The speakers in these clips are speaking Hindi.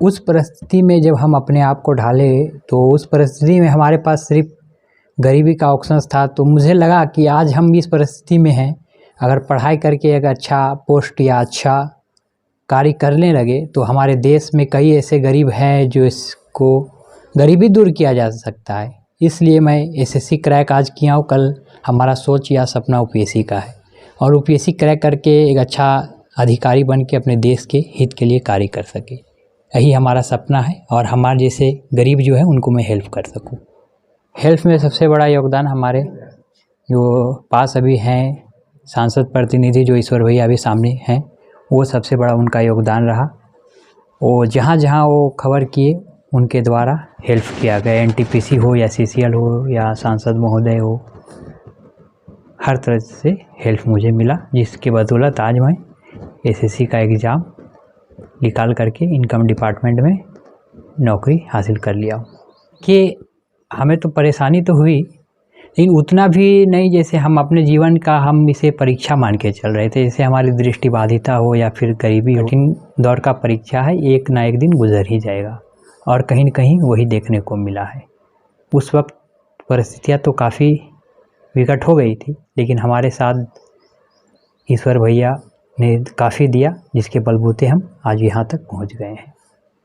उस परिस्थिति में जब हम अपने आप को ढाले तो उस परिस्थिति में हमारे पास सिर्फ गरीबी का ऑप्शंस था। तो मुझे लगा कि आज हम इस परिस्थिति में हैं, अगर पढ़ाई करके एक अच्छा पोस्ट या अच्छा कार्य करने लगे तो हमारे देश में कई ऐसे गरीब हैं जो इसको गरीबी दूर किया जा सकता है। इसलिए मैं एसएससी क्रैक आज किया हूँ, कल हमारा सोच या सपना यूपीएससी का है और यूपीएससी क्रैक करके एक अच्छा अधिकारी बन के अपने देश के हित के लिए कार्य कर सके। यही हमारा सपना है और हमारे जैसे गरीब जो है उनको मैं हेल्प कर सकूं। हेल्प में सबसे बड़ा योगदान हमारे जो पास अभी हैं सांसद प्रतिनिधि जो ईश्वर भैया अभी सामने हैं, वो सबसे बड़ा उनका योगदान रहा। वो जहाँ जहाँ वो खबर किए उनके द्वारा हेल्प किया गया, एनटीपीसी हो या सीसीएल हो या सांसद महोदय हो, हर तरह से हेल्प मुझे मिला, जिसके बदौलत आज मैं एसएससी का एग्ज़ाम निकाल करके इनकम डिपार्टमेंट में नौकरी हासिल कर लिया हूँ। कि हमें तो परेशानी तो हुई, लेकिन उतना भी नहीं जैसे हम अपने जीवन का हम इसे परीक्षा मान के चल रहे थे। जैसे हमारी दृष्टिबाधिता हो या फिर गरीबी हो, कठिन दौर का परीक्षा है, एक ना एक दिन गुजर ही जाएगा और कहीं न कहीं वही देखने को मिला है। उस वक्त परिस्थितियाँ तो काफ़ी विकट हो गई थी, लेकिन हमारे साथ ईश्वर भैया ने काफ़ी दिया, जिसके बलबूते हम आज यहाँ तक पहुँच गए हैं।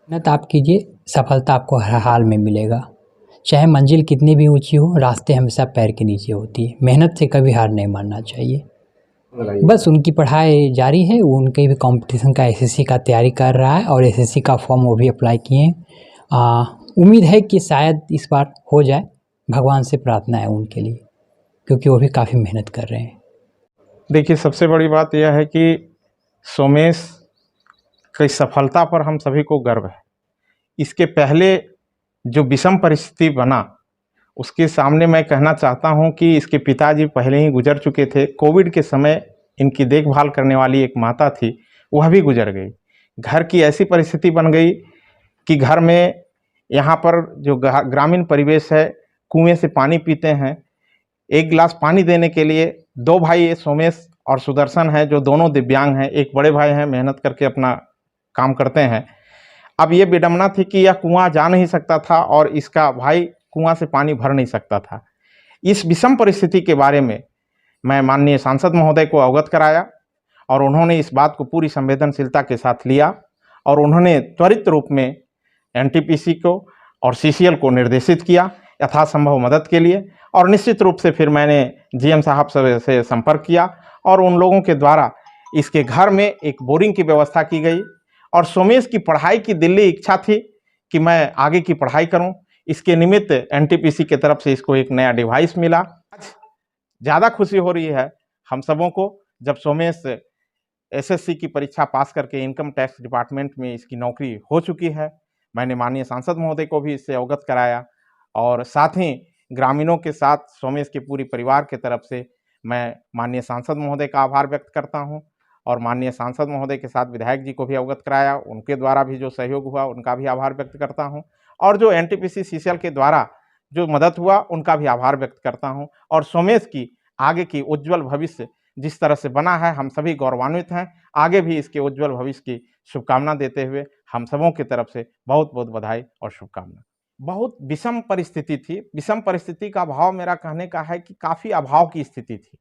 मेहनत आप कीजिए, सफलता आपको हर हाल में मिलेगा। चाहे मंजिल कितनी भी ऊंची हो, रास्ते हमेशा पैर के नीचे होती है। मेहनत से कभी हार नहीं मानना चाहिए। बस उनकी पढ़ाई जारी है, उनके भी कंपटीशन का एसएससी का तैयारी कर रहा है और एसएससी का फॉर्म वो भी अप्लाई किए हैं। उम्मीद है कि शायद इस बार हो जाए, भगवान से प्रार्थना है उनके लिए, क्योंकि वो भी काफ़ी मेहनत कर रहे हैं। देखिए, सबसे बड़ी बात यह है कि सोमेश की सफलता पर हम सभी को गर्व है। इसके पहले जो विषम परिस्थिति बना, उसके सामने मैं कहना चाहता हूं कि इसके पिताजी पहले ही गुजर चुके थे। कोविड के समय इनकी देखभाल करने वाली एक माता थी, वह भी गुजर गई। घर की ऐसी परिस्थिति बन गई कि घर में यहाँ पर जो ग्रामीण परिवेश है, कुएं से पानी पीते हैं। एक गिलास पानी देने के लिए दो भाई सोमेश और सुदर्शन है, जो दोनों दिव्यांग हैं। एक बड़े भाई हैं, मेहनत करके अपना काम करते हैं। अब ये विडंबना थी कि यह कुआं जा नहीं सकता था और इसका भाई कुआं से पानी भर नहीं सकता था। इस विषम परिस्थिति के बारे में मैं माननीय सांसद महोदय को अवगत कराया और उन्होंने इस बात को पूरी संवेदनशीलता के साथ लिया और उन्होंने त्वरित रूप में एनटीपीसी को और सीसीएल को निर्देशित किया यथासंभव मदद के लिए। और निश्चित रूप से फिर मैंने जीएम साहब से संपर्क किया और उन लोगों के द्वारा इसके घर में एक बोरिंग की व्यवस्था की गई। और सोमेश की पढ़ाई की दिल्ली इच्छा थी कि मैं आगे की पढ़ाई करूं। इसके निमित्त एनटीपीसी की तरफ से इसको एक नया डिवाइस मिला। आज ज़्यादा खुशी हो रही है हम सबों को, जब सोमेश एसएससी की परीक्षा पास करके इनकम टैक्स डिपार्टमेंट में इसकी नौकरी हो चुकी है। मैंने माननीय सांसद महोदय को भी इससे अवगत कराया और साथ ही ग्रामीणों के साथ सोमेश के पूरी परिवार के तरफ से मैं माननीय सांसद महोदय का आभार व्यक्त करता हूं और माननीय सांसद महोदय के साथ विधायक जी को भी अवगत कराया। उनके द्वारा भी जो सहयोग हुआ उनका भी आभार व्यक्त करता हूं और जो एनटीपीसी सीसीएल के द्वारा जो मदद हुआ उनका भी आभार व्यक्त करता हूं। और सोमेश की आगे की उज्जवल भविष्य जिस तरह से बना है, हम सभी गौरवान्वित हैं। आगे भी इसके उज्जवल भविष्य की शुभकामना देते हुए हम सबों की तरफ से बहुत बहुत बधाई और शुभकामना। बहुत विषम परिस्थिति थी। विषम परिस्थिति का भाव मेरा कहने का है कि काफ़ी अभाव की स्थिति थी।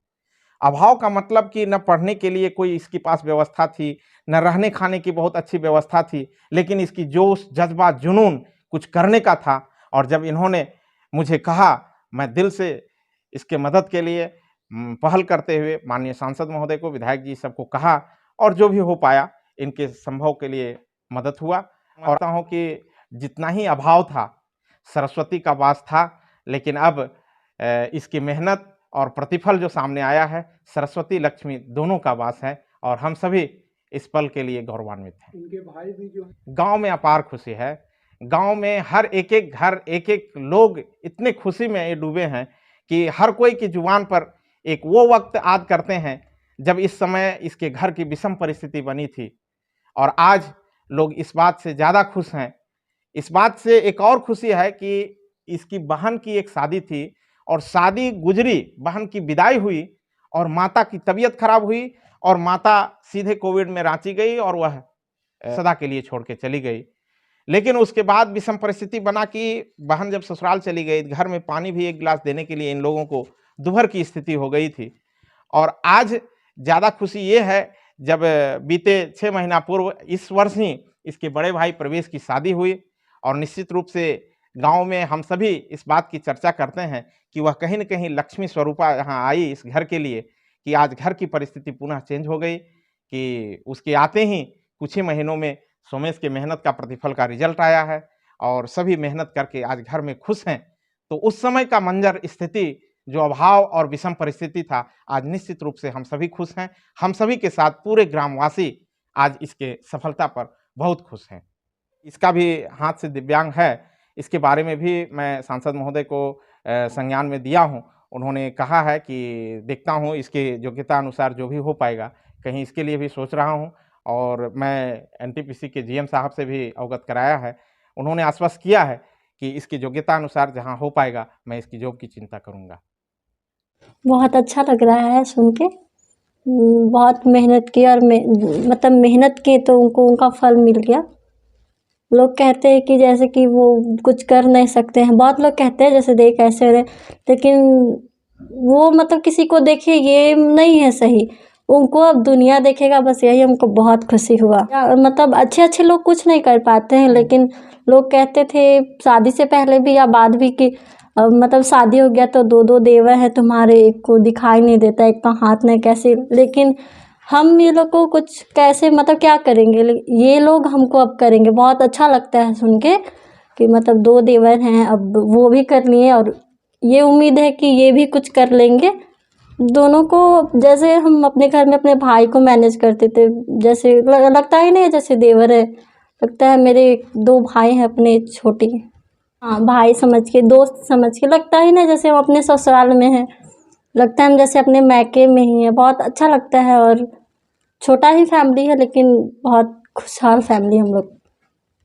अभाव का मतलब कि न पढ़ने के लिए कोई इसके पास व्यवस्था थी, न रहने खाने की बहुत अच्छी व्यवस्था थी, लेकिन इसकी जोश, जज्बा, जुनून कुछ करने का था। और जब इन्होंने मुझे कहा, मैं दिल से इसके मदद के लिए पहल करते हुए माननीय सांसद महोदय को, विधायक जी सबको कहा और जो भी हो पाया इनके संभव के लिए मदद हुआ। और कहता हूँ कि जितना ही अभाव था, सरस्वती का वास था, लेकिन अब इसकी मेहनत और प्रतिफल जो सामने आया है, सरस्वती लक्ष्मी दोनों का वास है और हम सभी इस पल के लिए गौरवान्वित हैं। इनके भाई भी जो गांव में अपार खुशी है। गांव में हर एक एक घर, एक एक लोग इतने खुशी में ये डूबे हैं कि हर कोई की जुबान पर एक वो वक्त याद करते हैं जब इस समय इसके घर की विषम परिस्थिति बनी थी। और आज लोग इस बात से ज़्यादा खुश हैं। इस बात से एक और खुशी है कि इसकी बहन की एक शादी थी और शादी गुजरी, बहन की विदाई हुई और माता की तबीयत खराब हुई और माता सीधे कोविड में रांची गई और वह सदा के लिए छोड़ के चली गई। लेकिन उसके बाद विषम परिस्थिति बना कि बहन जब ससुराल चली गई, घर में पानी भी एक गिलास देने के लिए इन लोगों को दुभर की स्थिति हो गई थी। और आज ज़्यादा खुशी ये है, जब बीते 6 महीना पूर्व इस वर्ष ही इसके बड़े भाई प्रवेश की शादी हुई, और निश्चित रूप से गांव में हम सभी इस बात की चर्चा करते हैं कि वह कहीं न कहीं लक्ष्मी स्वरूपा यहाँ आई इस घर के लिए, कि आज घर की परिस्थिति पुनः चेंज हो गई, कि उसके आते ही कुछ ही महीनों में सोमेश के मेहनत का प्रतिफल का रिजल्ट आया है और सभी मेहनत करके आज घर में खुश हैं। तो उस समय का मंजर, स्थिति, जो अभाव और विषम परिस्थिति था, आज निश्चित रूप से हम सभी खुश हैं। हम सभी के साथ पूरे ग्रामवासी आज इसके सफलता पर बहुत खुश हैं। इसका भी हाथ से दिव्यांग है, इसके बारे में भी मैं सांसद महोदय को संज्ञान में दिया हूँ। उन्होंने कहा है कि देखता हूँ इसके योग्यता अनुसार जो भी हो पाएगा, कहीं इसके लिए भी सोच रहा हूँ। और मैं एनटीपीसी के जीएम साहब से भी अवगत कराया है। उन्होंने आश्वस्त किया है कि इसकी योग्यता अनुसार जहाँ हो पाएगा मैं इसकी जॉब की चिंता करूँगा। बहुत अच्छा लग रहा है सुन के। बहुत मेहनत की और मतलब मेहनत की तो उनको उनका फल मिल गया। लोग कहते हैं कि जैसे कि वो कुछ कर नहीं सकते हैं, बहुत लोग कहते हैं जैसे देख ऐसे हो रहे, लेकिन वो मतलब किसी को देखे ये नहीं है सही, उनको अब दुनिया देखेगा, बस यही हमको बहुत खुशी हुआ। मतलब अच्छे लोग कुछ नहीं कर पाते हैं, लेकिन लोग कहते थे शादी से पहले भी या बाद भी कि मतलब शादी हो गया तो 2-2 देवर है तुम्हारे, एक को दिखाई नहीं देता, एक तो हाथ नहीं कैसे, लेकिन हम ये लोग को कुछ कैसे मतलब क्या करेंगे, ये लोग हमको अब करेंगे। बहुत अच्छा लगता है सुन के कि मतलब 2 देवर हैं, अब वो भी कर लिए और ये उम्मीद है कि ये भी कुछ कर लेंगे। दोनों को जैसे हम अपने घर में अपने भाई को मैनेज करते थे, जैसे लगता ही नहीं है जैसे देवर है, लगता है मेरे 2 भाई हैं अपने छोटे। हाँ, भाई समझ के, दोस्त समझ के, लगता ही नहीं जैसे हम अपने ससुराल में हैं, लगता है हम जैसे अपने मायके में ही हैं। बहुत अच्छा लगता है और छोटा ही फैमिली है लेकिन बहुत खुशहाल फैमिली हम लोग।